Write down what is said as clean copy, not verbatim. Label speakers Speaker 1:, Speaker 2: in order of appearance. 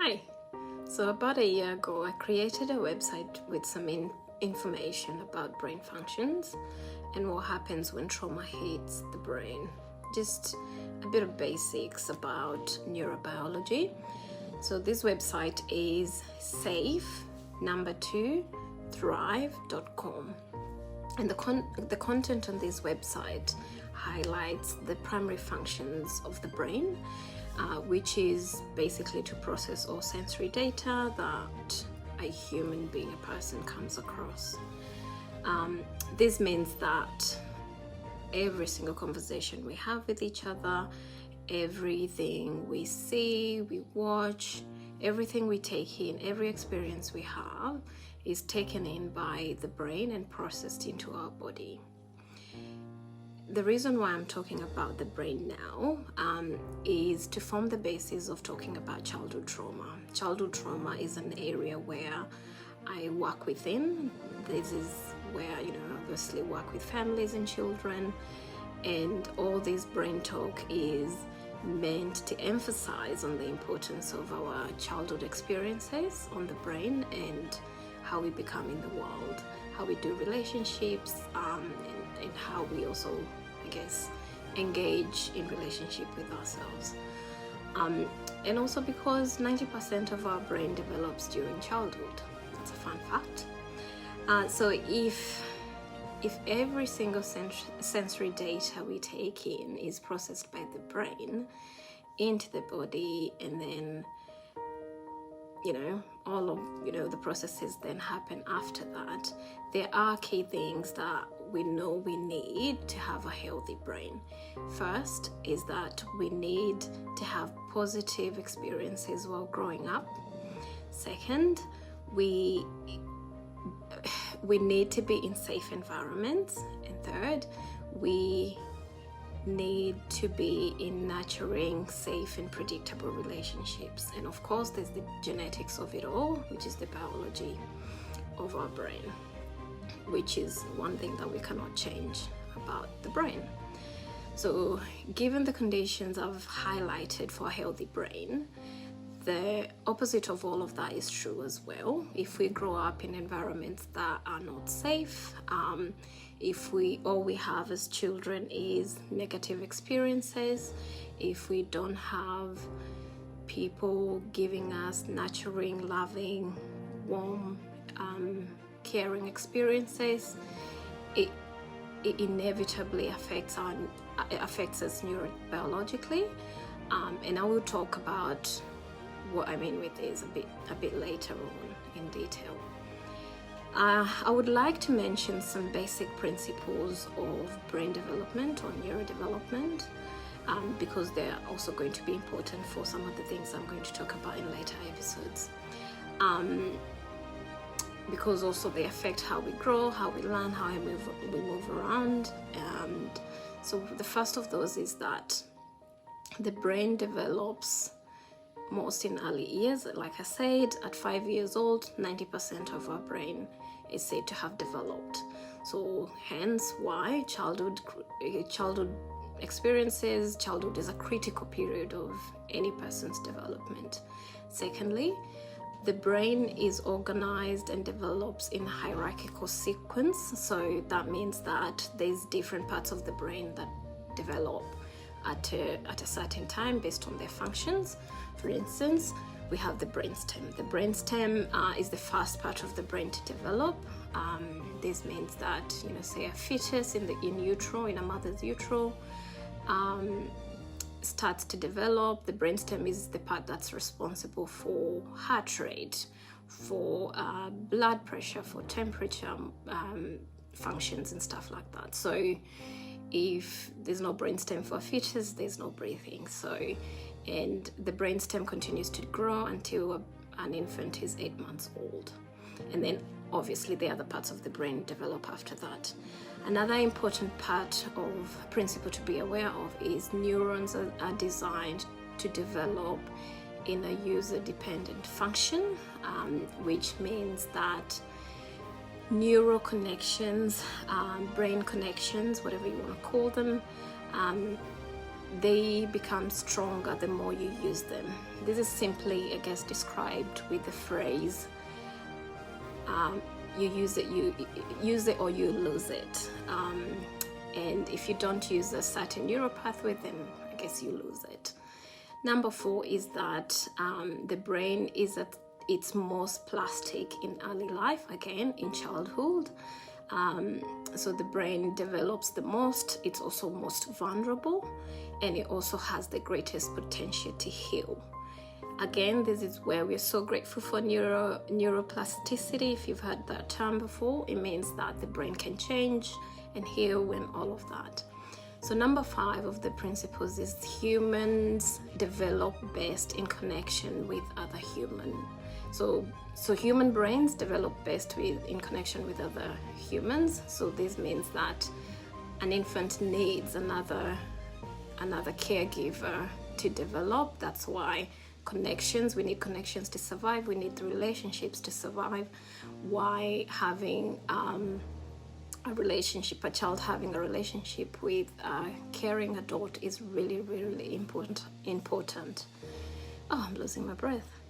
Speaker 1: Hi. So about a year ago, I created a website with some information about brain functions and what happens when trauma hits the brain. Just a bit of basics about neurobiology. So this website is safe2thrive.com. And the content on this website highlights the primary functions of the brain, which is basically to process all sensory data that a human being, a person, comes across. This means that every single conversation we have with each other, everything we see, we watch, everything we take in, every experience we have is taken in by the brain and processed into our body. The reason why I'm talking about the brain now is to form the basis of talking about childhood trauma. Childhood trauma is an area where I work within. This is where, obviously work with families and children, and all this brain talk is meant to emphasize on the importance of our childhood experiences on the brain and how we become in the world, how we do relationships, and how we also, engage in relationship with ourselves. And also because 90% of our brain develops during childhood. That's a fun fact. So if every single sensory data we take in is processed by the brain into the body, and then all of the processes then happen after that, there are key things that we know we need to have a healthy brain. First is that we need to have positive experiences while growing up. Second, we need to be in safe environments. And third, we need to be in nurturing, safe and predictable relationships. And of course, there's the genetics of it all, which is the biology of our brain, which is one thing that we cannot change about the brain. So given the conditions I've highlighted for a healthy brain, the opposite of all of that is true as well. If we grow up in environments that are not safe, if all we have as children is negative experiences, if we don't have people giving us nurturing, loving, warm, caring experiences, it inevitably affects us neurobiologically, and I will talk about what I mean with this a bit later on in detail. I would like to mention some basic principles of brain development or neurodevelopment, because they're also going to be important for some of the things I'm going to talk about in later episodes. Because also they affect how we grow, how we learn, how we move around. And so the first of those is that the brain develops most in early years. Like I said, at 5 years old, 90% of our brain is said to have developed. So hence why childhood experiences, childhood is a critical period of any person's development. Secondly, the brain is organized and develops in hierarchical sequence. So that means that there's different parts of the brain that develop at a certain time based on their functions. For instance, we have the brainstem. The brainstem is the first part of the brain to develop. This means that, say a fetus in utero, in a mother's utero, starts to develop. The brainstem is the part that's responsible for heart rate, for blood pressure, for temperature functions and stuff like that. So if there's no brainstem for a fetus, there's no breathing. And the brainstem continues to grow until an infant is 8 months old. And then obviously the other parts of the brain develop after that. Another important principle to be aware of is neurons are designed to develop in a user-dependent function, which means that neural connections, brain connections, whatever you want to call them, they become stronger the more you use them. This is simply, I guess, described with the phrase, you use it or you lose it. And if you don't use a certain neural pathway, then I guess you lose it. Number 4 is that the brain is at its most plastic in early life, again, in childhood. So the brain develops the most, it's also most vulnerable, and it also has the greatest potential to heal. Again, this is where we're so grateful for neuroplasticity. If you've heard that term before, it means that the brain can change and heal and all of that. So number 5 of the principles is humans develop best in connection with other humans. So human brains develop best in connection with other humans. So this means that an infant needs another caregiver to develop. That's why we need connections to survive. We need the relationships to survive. Why having a child having a relationship with a caring adult is really, really important. Oh, I'm losing my breath.